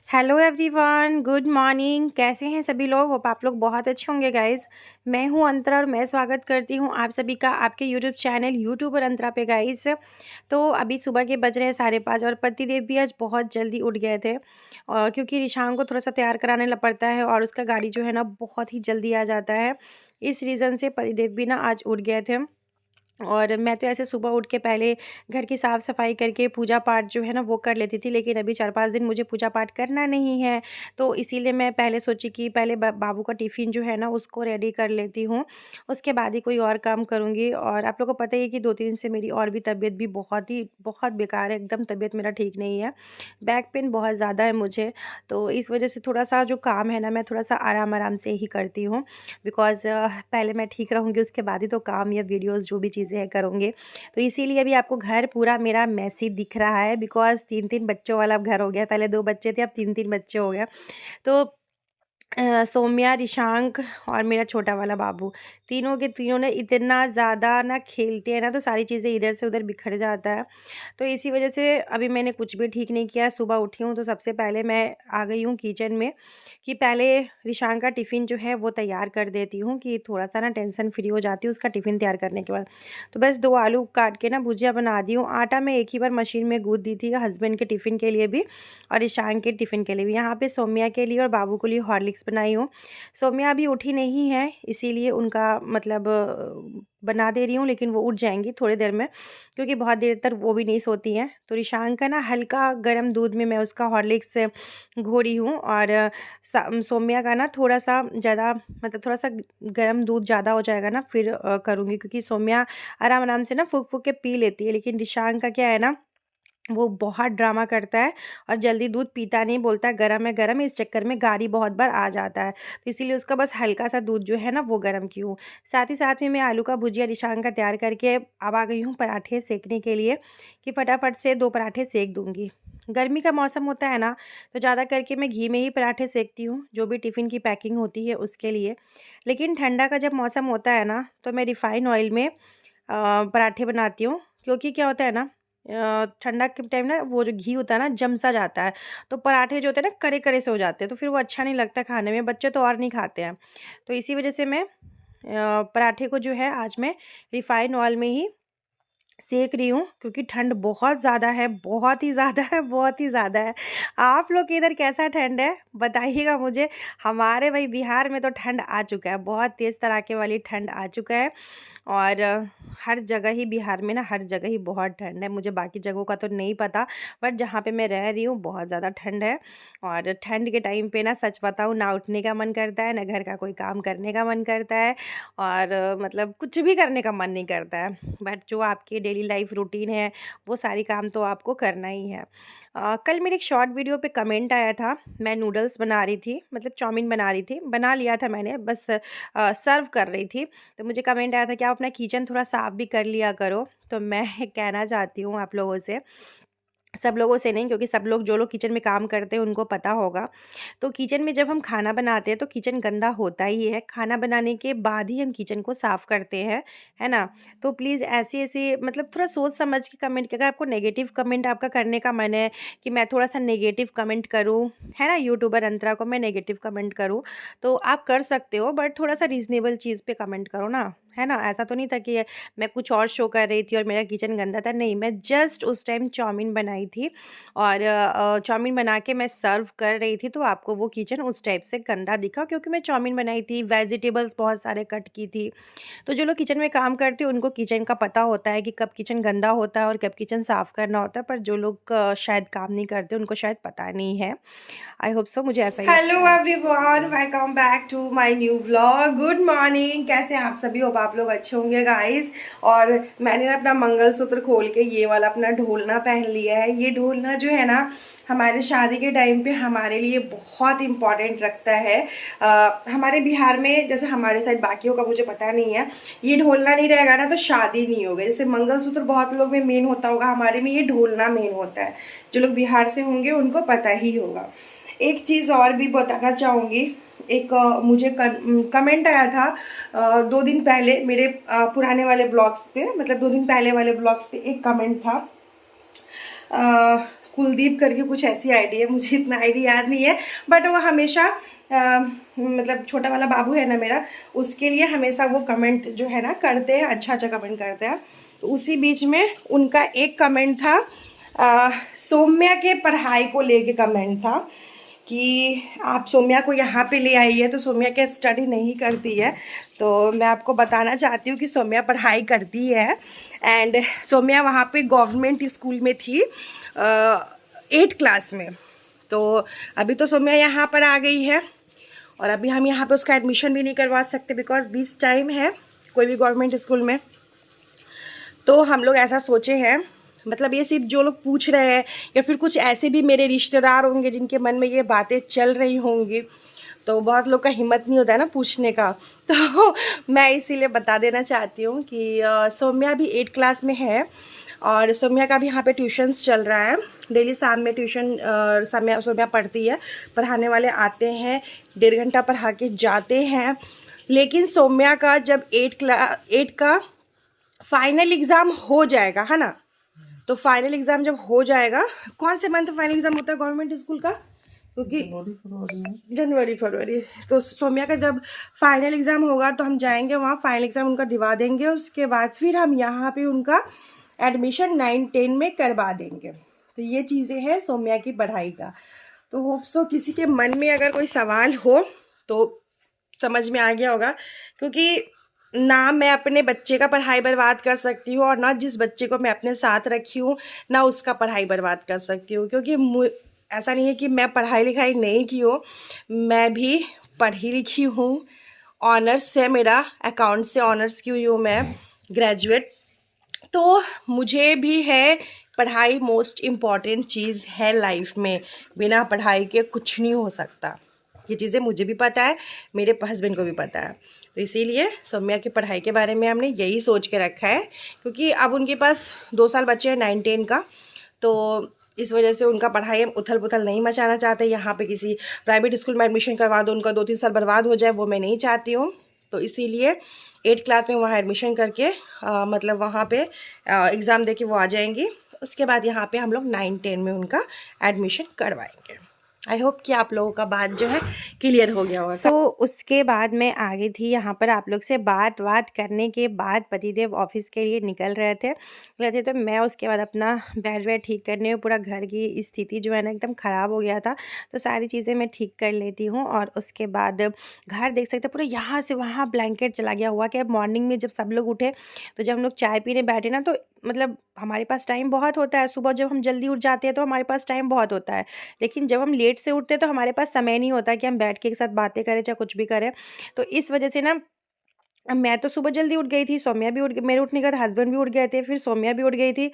Hello everyone, good morning. कैसे हैं सभी लोग? होप आप लोग बहुत अच्छे होंगे गाइस। मैं हूं अंतरा और मैं स्वागत करती हूं आप सभी का आपके यूट्यूब चैनल यूट्यूबर अंतरा पे गाइस। तो अभी सुबह के बज रहे हैं 5:30 और पतिदेव भी आज बहुत जल्दी उठ गए थे क्योंकि रिशांग को थोड़ा सा तैयार कराने पड़ता है और उसका गाड़ी जो है ना बहुत ही जल्दी आ जाता है। इस रीज़न से पतिदेव भी ना आज उठ गए थे। और मैं तो ऐसे सुबह उठ के पहले घर की साफ़ सफाई करके पूजा पाठ जो है ना वो कर लेती थी, लेकिन अभी 4-5 दिन मुझे पूजा पाठ करना नहीं है। तो इसीलिए मैं पहले सोची कि पहले बाबू का टिफ़िन जो है ना उसको रेडी कर लेती हूँ, उसके बाद ही कोई और काम करूँगी। और आप लोगों को पता ही है कि 2-3 दिन से मेरी और भी तबीयत भी बहुत बेकार है, एकदम तबीयत मेरा ठीक नहीं है। बैक पेन बहुत ज़्यादा है मुझे, तो इस वजह से थोड़ा-सा जो काम है ना मैं थोड़ा-सा आराम-आराम से ही करती हूँ। बिकॉज़ पहले मैं ठीक रहूँगी उसके बाद ही तो काम या वीडियोज़ जो भी चीज़ें हैं करूँगी। तो इसीलिए अभी आपको घर पूरा मेरा मेसी दिख रहा है, बिकॉज़ 3-3 बच्चों वाला अब घर हो गया। पहले 2 बच्चे थे, अब 3-3 बच्चे हो गए। तो सौम्या, रिशांक और मेरा छोटा वाला बाबू, तीनों के तीनों ने इतना ज़्यादा ना खेलते हैं ना तो सारी चीज़ें इधर से उधर बिखर जाता है। तो इसी वजह से अभी मैंने कुछ भी ठीक नहीं किया। सुबह उठी हूँ तो सबसे पहले मैं आ गई हूँ किचन में कि पहले रिशांक का टिफ़िन जो है वो तैयार कर देती हूँ कि थोड़ा-सा ना टेंशन फ्री हो जाती हूँ उसका टिफ़िन तैयार करने के बाद। तो बस 2 आलू काट के ना भुजिया बना दी हूँ। आटा मैं एक ही बार मशीन में गूँथ दी थी हस्बैंड के टिफ़िन के लिए भी और रिशांक के टिफ़िन के लिए भी। यहाँ पे सौम्या के लिए और बाबू के लिए हॉर्लिक्स बनाई हूँ। सौम्या अभी उठी नहीं है, इसीलिए उनका मतलब बना दे रही हूँ, लेकिन वो उठ जाएँगी थोड़ी देर में क्योंकि बहुत देर तक वो भी नहीं सोती हैं। तो रिशांक का ना हल्का गर्म दूध में मैं उसका हॉर्लिक्स घोरी हूँ और सौम्या का ना थोड़ा-सा ज़्यादा मतलब थोड़ा-सा गर्म दूध ज़्यादा हो जाएगा ना फिर करूँगी, क्योंकि सौम्या आराम-आराम से ना फूँक-फूँक के पी लेती है, लेकिन रिशांक का क्या है ना वो बहुत ड्रामा करता है और जल्दी दूध पीता नहीं, बोलता है गरम है गरम है, इस चक्कर में गारी बहुत बार आ जाता है। तो इसीलिए उसका बस हल्का-सा दूध जो है ना वो गरम की हूँ। साथ ही साथ में मैं आलू का भुजिया रिशांक का तैयार करके अब आ गई हूँ पराठे सेकने के लिए कि फटाफट से 2 पराठे सेक दूँगी। गर्मी का मौसम होता है ना, तो ज़्यादा करके मैं घी में ही पराठे सेकती हूँ, जो भी टिफ़िन की पैकिंग होती है उसके लिए। लेकिन ठंडा का जब मौसम होता है ना, तो मैं रिफ़ाइन ऑयल में पराठे बनाती हूँ, क्योंकि क्या होता है ना ठंडा के टाइम ना वो जो घी होता है ना जम सा जाता है, तो पराठे जो होते हैं ना कड़े-कड़े से हो जाते हैं, तो फिर वो अच्छा नहीं लगता खाने में, बच्चे तो और नहीं खाते हैं। तो इसी वजह से मैं पराठे को जो है आज मैं रिफ़ाइन ऑयल में ही सेक रही हूँ, क्योंकि ठंड बहुत ज़्यादा है, बहुत ही ज़्यादा है, बहुत ही ज़्यादा है। आप लोग के इधर कैसा ठंड है बताइएगा मुझे। हमारे भाई बिहार में तो ठंड आ चुका है, बहुत तेज़ तड़ाके वाली ठंड आ चुका है और हर जगह ही बिहार में ना हर जगह ही बहुत ठंड है। मुझे बाकी जगहों का तो नहीं पता, बट जहाँ पे मैं रह रही हूँ बहुत ज़्यादा ठंड है। और ठंड के टाइम पे ना सच बताऊँ ना उठने का मन करता है, ना घर का कोई काम करने का मन करता है और मतलब कुछ भी करने का मन नहीं करता है। बट जो आपकी डेली लाइफ रूटीन है वो सारी काम तो आपको करना ही है। कल मेरे एक शॉर्ट वीडियो पे कमेंट आया था, मैं नूडल्स बना रही थी, मतलब चाउमीन बना रही थी, बना लिया था मैंने, बस सर्व कर रही थी। तो मुझे कमेंट आया था कि आप अपना किचन थोड़ा साफ़ भी कर लिया करो। तो मैं कहना चाहती हूँ आप लोगों से, सब लोगों से नहीं, क्योंकि सब लोग जो लोग किचन में काम करते हैं उनको पता होगा। तो किचन में जब हम खाना बनाते हैं तो किचन गंदा होता ही है। खाना बनाने के बाद ही हम किचन को साफ़ करते हैं, है ना? तो प्लीज़ ऐसी-ऐसी मतलब थोड़ा सोच समझ के कमेंट कीजिएगा। आपको नेगेटिव कमेंट आपका करने का मन है कि मैं थोड़ा-सा नेगेटिव कमेंट करूँ, है ना? यूट्यूबर अंतरा को मैं नेगेटिव कमेंट करूँ, तो आप कर सकते हो, बट थोड़ा-सा रीज़नेबल चीज़ पे कमेंट करो ना, है ना? ऐसा तो नहीं था कि मैं कुछ और शो कर रही थी और मेरा किचन गंदा था। नहीं, मैं जस्ट उस टाइम चाउमीन बनाई थी और चाउमीन बना के मैं सर्व कर रही थी, तो आपको वो किचन उस टाइप से गंदा दिखा, क्योंकि मैं चाउमीन बनाई थी, वेजिटेबल्स बहुत सारे कट की थी। तो जो लोग किचन में काम करते हैं उनको किचन का पता होता है कि कब किचन गंदा होता है और कब किचन साफ़ करना होता है, पर जो लोग शायद काम नहीं करते उनको शायद पता नहीं है। आई होप सो, मुझे ऐसा ही लगता हेलो है। Everyone, welcome back to my new vlog. Good morning, कैसे हैं आप सभी? होप आप लोग अच्छे होंगे गाइस। और मैंने ना अपना मंगलसूत्र खोल के ये वाला अपना ढोलना पहन लिया है। ये ढोलना जो है ना हमारे शादी के टाइम पे हमारे लिए बहुत इम्पॉर्टेंट रखता है। हमारे बिहार में, जैसे हमारे साइड बाकियों का मुझे पता नहीं है, ये ढोलना नहीं रहेगा ना तो शादी नहीं होगी। जैसे मंगलसूत्र बहुत लोग में मेन होता होगा, हमारे में ये ढोलना मेन होता है। जो लोग बिहार से होंगे उनको पता ही होगा। एक चीज़ और भी बताना चाहूँगी। एक मुझे कमेंट आया था 2 दिन पहले मेरे पुराने वाले ब्लॉग्स पे, मतलब 2 दिन पहले वाले ब्लॉग्स पे एक कमेंट था। कुलदीप करके कुछ ऐसी आईडी है, मुझे इतना आईडी याद नहीं है, बट वो हमेशा मतलब छोटा वाला बाबू है ना मेरा, उसके लिए हमेशा वो कमेंट जो है ना करते हैं, अच्छा अच्छा कमेंट करते हैं। तो उसी बीच में उनका एक कमेंट था, सौम्या के पढ़ाई को लेके कमेंट था कि आप सौम्या को यहाँ पे ले आई है तो सौम्या क्या स्टडी नहीं करती है। तो मैं आपको बताना चाहती हूँ कि सौम्या पढ़ाई करती है, एंड सौम्या वहाँ पे गवर्नमेंट स्कूल में थी 8 क्लास में। तो अभी तो सौम्या यहाँ पर आ गई है, और अभी हम यहाँ पे उसका एडमिशन भी नहीं करवा सकते बिकॉज 20 टाइम है कोई भी गवर्नमेंट स्कूल में। तो हम लोग ऐसा सोचे हैं, मतलब ये सिर्फ जो लोग पूछ रहे हैं या फिर कुछ ऐसे भी मेरे रिश्तेदार होंगे जिनके मन में ये बातें चल रही होंगी, तो बहुत लोग का हिम्मत नहीं होता है ना पूछने का, तो मैं इसीलिए बता देना चाहती हूँ कि सौम्या भी 8 क्लास में है, और सौम्या का भी यहाँ पे ट्यूशन्स चल रहा है। डेली शाम में ट्यूशन सौम्या पढ़ती है, पढ़ाने वाले आते हैं, 1.5 घंटा पढ़ा के जाते हैं। लेकिन सौम्या का जब 8 का फाइनल एग्ज़ाम हो जाएगा है ना, तो फाइनल एग्ज़ाम जब हो जाएगा, कौन से मंथ फाइनल एग्ज़ाम होता है गवर्नमेंट स्कूल का, क्योंकि जनवरी फरवरी। तो सौम्या का जब फाइनल एग्ज़ाम होगा तो हम जाएंगे वहाँ, फाइनल एग्ज़ाम उनका दिवा देंगे, उसके बाद फिर हम यहाँ पे उनका एडमिशन 9-10 में करवा देंगे। तो ये चीज़ें हैं सौम्या की पढ़ाई का। तो होप सो किसी के मन में अगर कोई सवाल हो तो समझ में आ गया होगा, क्योंकि ना मैं अपने बच्चे का पढ़ाई बर्बाद कर सकती हूँ, और ना जिस बच्चे को मैं अपने साथ रखी हूँ ना उसका पढ़ाई बर्बाद कर सकती हूँ। क्योंकि ऐसा नहीं है कि मैं पढ़ाई लिखाई नहीं की हूँ, मैं भी पढ़ी लिखी हूँ, ऑनर्स है मेरा, अकाउंट से ऑनर्स की हुई हूँ मैं, ग्रेजुएट। तो मुझे भी है, पढ़ाई मोस्ट इम्पॉर्टेंट चीज़ है लाइफ में, बिना पढ़ाई के कुछ नहीं हो सकता। ये चीज़ें मुझे भी पता है, मेरे हस्बैंड को भी पता है। तो इसीलिए सौम्या की पढ़ाई के बारे में हमने यही सोच के रखा है, क्योंकि अब उनके पास 2 साल बचे हैं 9-10 का, तो इस वजह से उनका पढ़ाई हम उथल पुथल नहीं मचाना चाहते। यहाँ पे किसी प्राइवेट स्कूल में एडमिशन करवा दो, उनका 2-3 साल बर्बाद हो जाए, वो मैं नहीं चाहती हूँ। तो इसीलिए 8 क्लास में वहाँ एडमिशन करके मतलब वहाँ पे एग्ज़ाम दे के वो आ जाएंगी। उसके बाद यहाँ पे हम लोग 9-10 में उनका एडमिशन करवाएंगे। आई होप कि आप लोगों का बात जो है क्लियर हो गया होगा। उसके बाद मैं आ गई थी यहाँ पर आप लोग से बात करने के बाद पतिदेव ऑफिस के लिए निकल रहे थे तो मैं उसके बाद अपना बेड वेड ठीक करने में, पूरा घर की स्थिति जो है ना एकदम ख़राब हो गया था, तो सारी चीज़ें मैं ठीक कर लेती हूँ। और उसके बाद घर देख सकते पूरा यहाँ से वहाँ ब्लैंकेट चला गया हुआ कि अब मॉर्निंग में जब सब लोग उठे, तो जब हम लोग चाय पीने बैठे ना, तो मतलब हमारे पास टाइम बहुत होता है, सुबह जब हम जल्दी उठ जाते हैं तो हमारे पास टाइम बहुत होता है, लेकिन जब हम लेट से उठते हैं तो हमारे पास समय नहीं होता कि हम बैठ के एक साथ बातें करें चाहे कुछ भी करें। तो इस वजह से ना मैं तो सुबह जल्दी उठ गई थी, सौम्या भी मेरे उठने के बाद हस्बैंड भी उठ गए थे, फिर सौम्या भी उठ गई थी।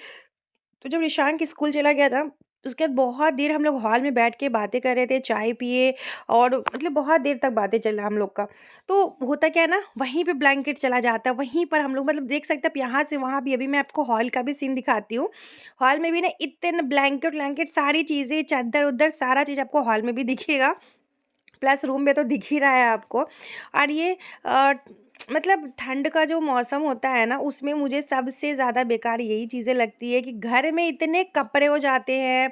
तो जब ऋषांक स्कूल चला गया था, उसके बाद बहुत देर हम लोग हॉल में बैठ के बातें कर रहे थे, चाय पिए, और मतलब बहुत देर तक बातें चला हम लोग का। तो होता क्या है ना, वहीं पे ब्लैंकेट चला जाता है, वहीं पर हम लोग मतलब देख सकते हैं आप यहाँ से वहाँ भी। अभी मैं आपको हॉल का भी सीन दिखाती हूँ। हॉल में भी ना इतने ब्लैंकेट सारी चीज़ें, चादर उधर सारा चीज़ आपको हॉल में भी दिखेगा, प्लस रूम में तो दिख ही रहा है आपको। और ये मतलब ठंड का जो मौसम होता है ना, उसमें मुझे सबसे ज़्यादा बेकार यही चीज़ें लगती है कि घर में इतने कपड़े हो जाते हैं,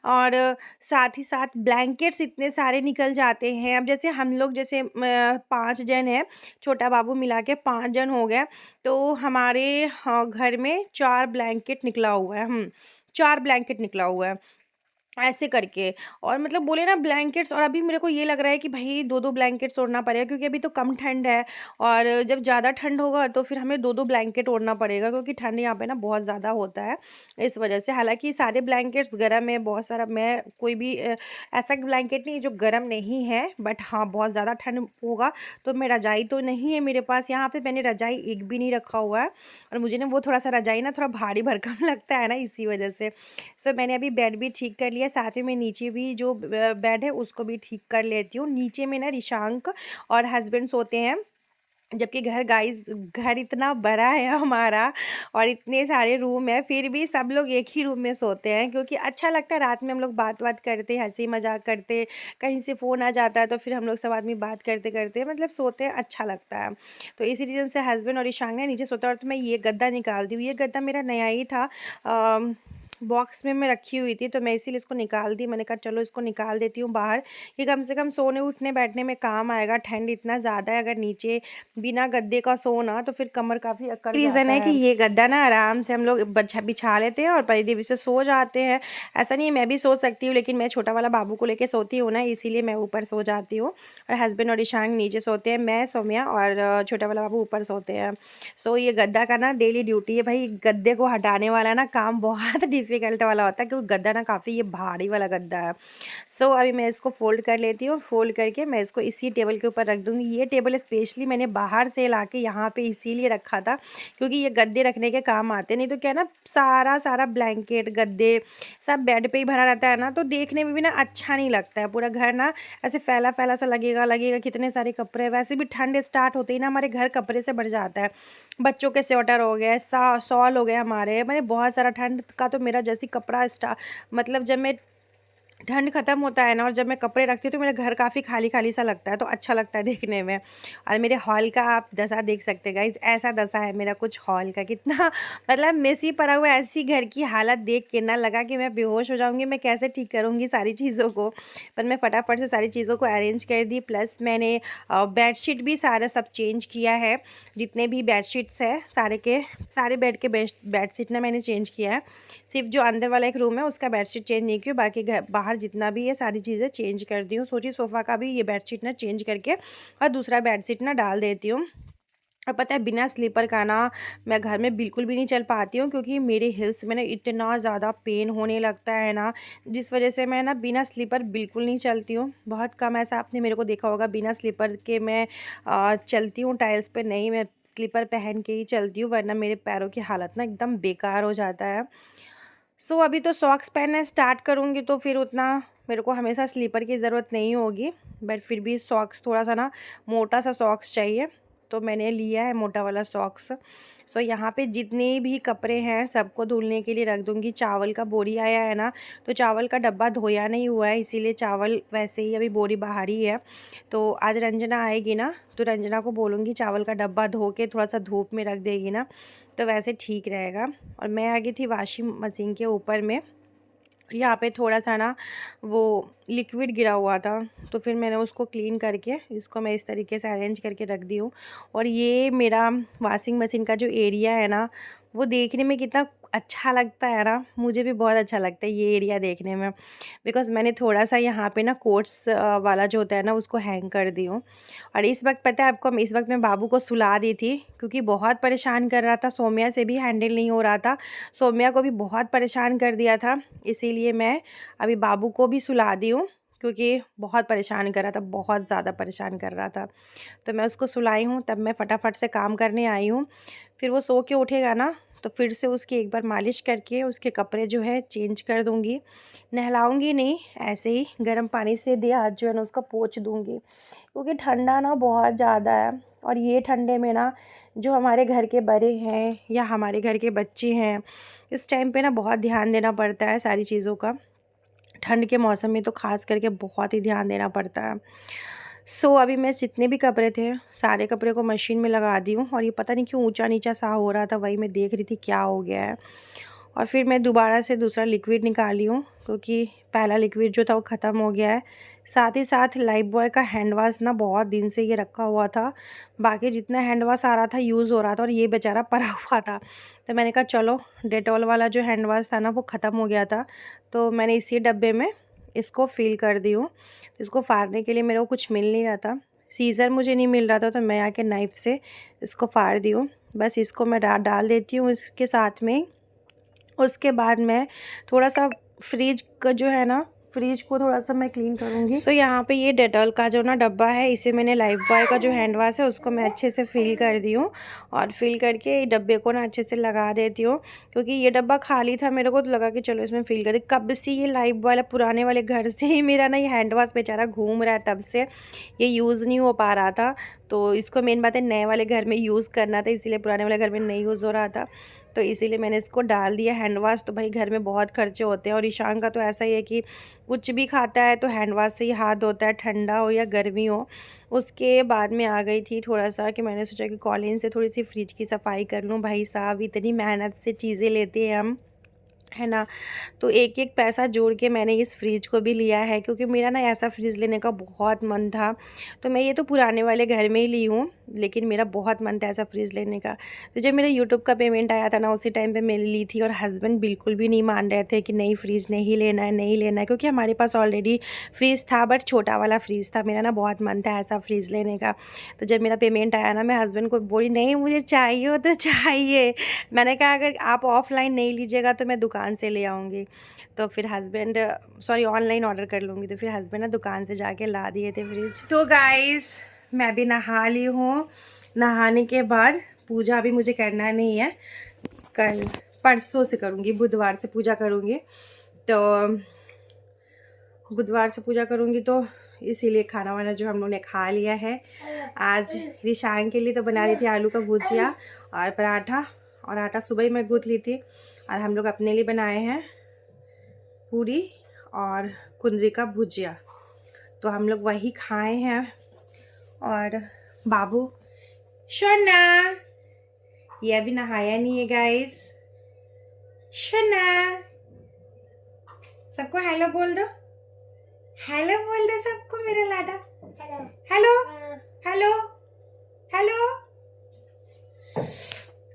और साथ ही साथ ब्लैंकेट्स इतने सारे निकल जाते हैं। अब जैसे हम लोग जैसे 5 जन हैं, छोटा बाबू मिला के 5 जन हो गए, तो हमारे घर में 4 ब्लैंकेट निकला हुआ है। 4 ब्लैंकेट निकला हुआ है ऐसे करके। और मतलब बोले ना ब्लैंकेट्स, और अभी मेरे को ये लग रहा है कि भाई 2-2 ब्लैंकेट्स ओढ़ना पड़ेगा, क्योंकि अभी तो कम ठंड है, और जब ज़्यादा ठंड होगा तो फिर हमें 2-2 ब्लैंकेट ओढ़ना पड़ेगा, क्योंकि ठंड यहाँ पे ना बहुत ज़्यादा होता है इस वजह से। हालांकि सारे ब्लैंकेट्स गर्म है, बहुत सारा, मैं कोई भी ऐसा ब्लैंकेट नहीं जो गर्म नहीं है, बट हाँ बहुत ज़्यादा ठंड होगा तो मैं रजाई तो नहीं है मेरे पास यहाँ पे, मैंने रजाई एक भी नहीं रखा हुआ है, और मुझे ना वो थोड़ा सा रजाई ना थोड़ा भारी भरकम लगता है ना, इसी वजह से। सो मैंने अभी बेड भी ठीक कर लिया, साथ ही में नीचे भी जो बेड है उसको भी ठीक कर लेती हूँ। नीचे में ना ऋषांक और हस्बैंड सोते हैं, जबकि घर इतना बड़ा है हमारा, और इतने सारे रूम है, फिर भी सब लोग एक ही रूम में सोते हैं, क्योंकि अच्छा लगता है रात में हम लोग बात करते, हंसी मजाक करते, कहीं से फ़ोन आ जाता है तो फिर हम लोग सब आदमी बात करते करते मतलब सोते हैं, अच्छा लगता है। तो इसी रीज़न से हस्बैंड और ईशान ने नीचे सोता है, और तो मैं ये गद्दा निकाल दी हूँ। ये गद्दा मेरा नया ही था, बॉक्स में मैं रखी हुई थी, तो मैं इसीलिए इसको निकाल दी। मैंने कहा चलो इसको निकाल देती हूँ बाहर, कि कम से कम सोने उठने बैठने में काम आएगा। ठंड इतना ज़्यादा है, अगर नीचे बिना गद्दे का सोना तो फिर कमर काफ़ी अकड़ रीज़न है कि ये गद्दा ना आराम से हम लोग बिछा लेते हैं और परिधि इस पे सो जाते हैं। ऐसा नहीं है, मैं भी सो सकती हूँ, लेकिन मैं छोटा वाला बाबू को लेके सोती हूँ ना, इसीलिए मैं ऊपर सो जाती हूँ और हस्बैंड और ईशान नीचे सोते हैं, मैं सौम्या और छोटा वाला बाबू ऊपर सोते हैं। सो ये गद्दा का ना डेली ड्यूटी है भाई। गद्दे को हटाने वाला ना काम बहुत डिफ़िकल्ट वाला होता है, क्योंकि गद्दा ना काफ़ी ये भारी वाला गद्दा है। सो अभी मैं इसको फ़ोल्ड कर लेती हूँ। फ़ोल्ड करके मैं इसको इसी टेबल के ऊपर रख दूँगी। ये टेबल स्पेशली मैंने बाहर से ला के यहाँ पे इसीलिए रखा था, क्योंकि ये गद्दे रखने के काम आते। नहीं तो क्या ना, सारा ब्लैंकेट गद्दे सब बेड पे ही भरा रहता है ना, तो देखने में भी ना अच्छा नहीं लगता है। पूरा घर ना ऐसे फैला फैला सा लगेगा कितने सारे कपड़े। वैसे भी ठंड स्टार्ट होते ही ना हमारे घर कपड़े से भर जाता है। बच्चों के स्वेटर हो गए, शॉल हो गए हमारे, मैंने बहुत सारा ठंड का तो मेरा जैसे कपड़ा मतलब जब मैं ठंड ख़त्म होता है ना और जब मैं कपड़े रखती हूँ तो मेरा घर काफ़ी खाली खाली सा लगता है, तो अच्छा लगता है देखने में। और मेरे हॉल का आप दशा देख सकते हैं गाइज, ऐसा दशा है मेरा कुछ हॉल का। कितना मतलब मेसी पड़ा हुआ है। ऐसी घर की हालत देख के ना लगा कि मैं बेहोश हो जाऊँगी, मैं कैसे ठीक करूँगी सारी चीज़ों को। पर मैं फटाफट से सारी चीज़ों को अरेंज कर दी। प्लस मैंने बेडशीट भी सारा सब चेंज किया है। जितने भी बेडशीट्स है सारे बेड के बेडशीट ना मैंने चेंज किया है। सिर्फ जो अंदर वाला एक रूम है उसका बेडशीट चेंज नहीं किया, बाकी बाहर जितना भी है सारी चीज़ें चेंज कर दी हूँ। सोची सोफ़ा का भी ये बेडशीट ना चेंज करके और दूसरा बेडशीट ना डाल देती हूँ। और पता है बिना स्लीपर का ना मैं घर में बिल्कुल भी नहीं चल पाती हूँ, क्योंकि मेरे हिल्स में ना इतना ज़्यादा पेन होने लगता है ना, जिस वजह से मैं ना बिना स्लीपर बिल्कुल नहीं चलती हूँ। बहुत कम ऐसा आपने मेरे को देखा होगा बिना स्लीपर के मैं चलती हूँ टाइल्स पे। नहीं, मैं स्लीपर पहन के ही चलती हूँ, वरना मेरे पैरों की हालत ना एकदम बेकार हो जाता है। सो अभी तो सॉक्स पहनना स्टार्ट करूँगी, तो फिर उतना मेरे को हमेशा स्लीपर की ज़रूरत नहीं होगी। बट फिर भी सॉक्स थोड़ा सा ना मोटा सा सॉक्स चाहिए, तो मैंने लिया है मोटा वाला सॉक्स। सो यहाँ पे जितने भी कपड़े हैं सबको धुलने के लिए रख दूँगी। चावल का बोरी आया है ना, तो चावल का डब्बा धोया नहीं हुआ है, इसीलिए चावल वैसे ही अभी बोरी बाहर ही है। तो आज रंजना आएगी ना, तो रंजना को बोलूँगी चावल का डब्बा धो के थोड़ा सा धूप में रख देगी ना, तो वैसे ठीक रहेगा। और मैं आ गई थी वॉशिंग मशीन के ऊपर में। यहाँ पे थोड़ा सा ना वो लिक्विड गिरा हुआ था, तो फिर मैंने उसको क्लीन करके इसको मैं इस तरीके से अरेंज करके रख दी हूँ। और ये मेरा वॉशिंग मशीन का जो एरिया है ना, वो देखने में कितना अच्छा लगता है ना, मुझे भी बहुत अच्छा लगता है ये एरिया देखने में। बिकॉज़ मैंने थोड़ा सा यहाँ पे ना कोट्स वाला जो होता है ना उसको हैंग कर दी हूँ। और इस वक्त पता है आपको, इस वक्त मैं बाबू को सुला दी थी, क्योंकि बहुत परेशान कर रहा था। सौम्या से भी हैंडल नहीं हो रहा था, सौम्या को भी बहुत परेशान कर दिया था। इसीलिए मैं अभी बाबू को भी सुला दी हूँ, क्योंकि बहुत परेशान कर रहा था, बहुत ज़्यादा परेशान कर रहा था। तो मैं उसको सुलाई हूँ, तब मैं फटाफट से काम करने आई हूँ। फिर वो सो के उठेगा ना, तो फिर से उसकी एक बार मालिश करके उसके कपड़े जो है चेंज कर दूँगी। नहलाऊँगी नहीं, ऐसे ही गर्म पानी से दे हाथ जो है ना उसका पोंछ दूँगी, क्योंकि ठंडा ना बहुत ज़्यादा है। और ये ठंडे में ना जो हमारे घर के बड़े हैं या हमारे घर के बच्चे हैं, इस टाइम पे ना बहुत ध्यान देना पड़ता है सारी चीज़ों का। ठंड के मौसम में तो ख़ास करके बहुत ही ध्यान देना पड़ता है। सो अभी मैं जितने भी कपड़े थे सारे कपड़े को मशीन में लगा दी हूँ। और ये पता नहीं क्यों ऊंचा नीचा सा हो रहा था, वही मैं देख रही थी क्या हो गया है। और फिर मैं दोबारा से दूसरा लिक्विड निकाली हूँ, क्योंकि पहला लिक्विड जो था वो ख़त्म हो गया है। साथ ही साथ लाइफ बॉय का हैंड वाश ना बहुत दिन से ये रखा हुआ था, बाकी जितना हैंड वाश आ रहा था यूज़ हो रहा था, और ये बेचारा पड़ा हुआ था। तो मैंने कहा चलो डेटॉल वाला जो हैंड वाश था ना वो ख़त्म हो गया था, तो मैंने इसी डब्बे में इसको फिल कर दी हूँ। इसको फाड़ने के लिए मेरे को कुछ मिल नहीं रहा था, सीज़र मुझे नहीं मिल रहा था, तो मैं आके नाइफ़ से इसको फाड़ दी हूँ। बस इसको मैं डाल देती हूँ इसके साथ में। उसके बाद मैं थोड़ा सा फ्रिज का जो है ना, फ्रिज को थोड़ा सा मैं क्लीन करूँगी। सो यहाँ पे ये डेटॉल का जो ना डब्बा है, इसे मैंने लाइफ बॉय का जो हैंड वाश है उसको मैं अच्छे से फिल कर दी हूँ। और फिल करके डब्बे को ना अच्छे से लगा देती हूँ, क्योंकि ये डब्बा खाली था, मेरे को तो लगा कि चलो इसमें फिल कर दे। कब से ये लाइफ बॉय पुराने वाले घर से ही मेरा ना ये हैंड वाश बेचारा घूम रहा है, तब से ये यूज़ नहीं हो पा रहा था। तो इसको मेन बात है नए वाले घर में यूज़ करना था, इसीलिए पुराने वाले घर में नहीं यूज़ हो रहा था, तो इसीलिए मैंने इसको डाल दिया हैंड वाश। तो भाई घर में बहुत खर्चे होते हैं, और ईशान का तो ऐसा ही है कि कुछ भी खाता है तो हैंड वाश से ही हाथ धोता है, ठंडा हो या गर्मी हो। उसके बाद में आ गई थी थोड़ा सा कि मैंने सोचा कि कॉलिन से थोड़ी सी फ्रिज की सफाई कर लूँ। भाई साहब इतनी मेहनत से चीज़ें लेते हैं हम, है ना। तो एक एक पैसा जोड़ के मैंने इस फ्रिज को भी लिया है, क्योंकि मेरा ना ऐसा फ्रिज लेने का बहुत मन था। तो मैं ये तो पुराने वाले घर में ही ली हूँ, लेकिन मेरा बहुत मन था ऐसा फ्रिज लेने का। तो जब मेरा यूट्यूब का पेमेंट आया था ना, उसी टाइम पे मैंने ली थी। और हस्बैंड बिल्कुल भी नहीं मान रहे थे कि नहीं फ्रिज नहीं लेना है, नहीं लेना है, क्योंकि हमारे पास ऑलरेडी फ्रिज था, बट छोटा वाला फ्रिज था। मेरा ना बहुत मन था ऐसा फ्रिज लेने का। तो जब मेरा पेमेंट आया ना, मैं हस्बैंड को बोली नहीं मुझे चाहिए हो तो चाहिए। मैंने कहा अगर आप ऑफलाइन नहीं लीजिएगा तो मैं दुकान से ले आऊँगी। तो फिर हस्बैंड ऑनलाइन ऑर्डर कर लूँगी। तो फिर हस्बैंड ना दुकान से जाके ला दिए थे फ्रिज। तो गाइस मैं भी नहा ली हूँ। नहाने के बाद पूजा अभी मुझे करना नहीं है, कल परसों से करूँगी, बुधवार से पूजा करूँगी। तो बुधवार से पूजा करूँगी, तो इसीलिए खाना वाना जो हम लोग ने खा लिया है। आज रिशांग के लिए तो बना रही थी आलू का भुजिया और पराठा, और आटा सुबह ही मैं गूँथ ली थी। और हम लोग अपने लिए बनाए हैं पूरी और कुंदरी का भुजिया, तो हम लोग वही खाए हैं। और बाबू शोना ये अभी नहाया नहीं है गाइस। शोना सबको हेलो बोल दो, हेलो बोल दो सबको मेरा लाडा। Hello hello hello.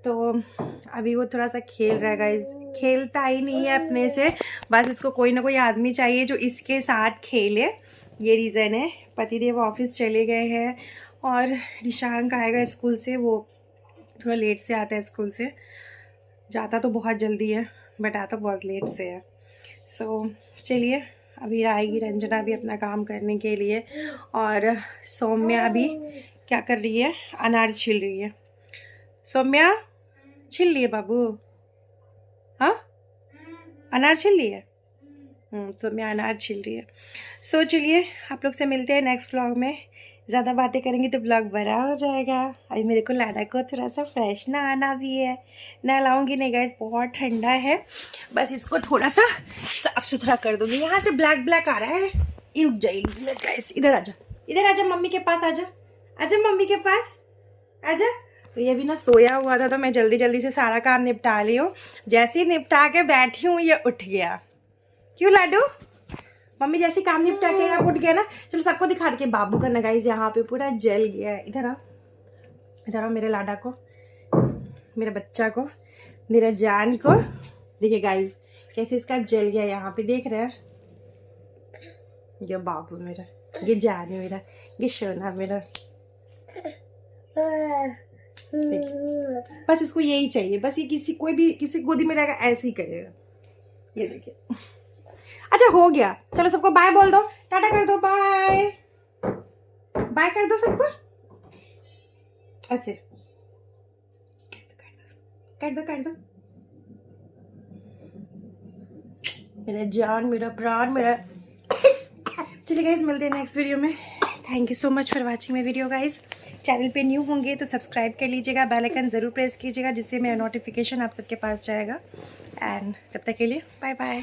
तो अभी वो थोड़ा सा खेल रहा है गाइस, खेलता ही नहीं है अपने से, बस इसको कोई ना कोई आदमी चाहिए जो इसके साथ खेले। ये रीज़न है। पतिदेव ऑफिस चले गए हैं और रिशांक आएगा स्कूल से, वो थोड़ा लेट से आता है स्कूल से। जाता तो बहुत जल्दी है बट आता बहुत लेट से है। सो चलिए अभी आएगी रंजना भी अपना काम करने के लिए, और सौम्या अभी क्या कर रही है, अनार छील रही है। सौम्या छील लिए बाबू, हाँ अनार छील लिए। सौम्या अनार छील रही है। सो चलिए आप लोग से मिलते हैं नेक्स्ट व्लॉग में। ज़्यादा बातें करेंगे तो ब्लॉग बड़ा हो जाएगा। अभी मेरे को लाडा को थोड़ा सा फ्रेश नहाना भी है, नहलाऊंगी नहीं गाइस, बहुत ठंडा है। बस इसको थोड़ा सा साफ सुथरा कर दूंगी। यहाँ से ब्लैक ब्लैक आ रहा है, ये रुक जाएगी गाइस। इधर आजा, इधर आजा, मम्मी के पास आजा, आजा मम्मी के पास आजा। तो ये भी ना सोया हुआ था, तो मैं जल्दी जल्दी से सारा काम निपटा ली हूँ। जैसे ही निपटा के बैठी हूँ ये उठ गया। क्यों लाडू, मम्मी जैसे काम निपटा के यहाँ उठ गया ना। चलो सबको दिखा दे के बाबू का ना गाइस यहाँ पे पूरा जल गया है। इधर आओ, इधर आओ मेरे लाडा को, मेरे बच्चा को, मेरा जान को। देखिए गाइस कैसे इसका जल गया यहाँ पे, देख रहे हैं। ये बाबू मेरा, ये जान मेरा, ये सोना मेरा। बस इसको यही चाहिए, बस ये किसी गोदी में रहेगा ऐसे ही करेगा। ये देखिए। अच्छा हो गया, चलो सबको बाय बोल दो, टाटा कर दो, बाय बाय कर दो सबको ऐसे, कर दो कर दो। मेरा जान, मेरा प्राण, मेरा। चलिए गाइस मिलते हैं नेक्स्ट वीडियो में। Thank you so much for watching my video guys. Channel पे न्यू होंगे तो सब्सक्राइब कर लीजिएगा, बेल आइकन ज़रूर प्रेस कीजिएगा, जिससे मेरा नोटिफिकेशन आप सबके पास जाएगा। एंड तब तक के लिए बाय बाय।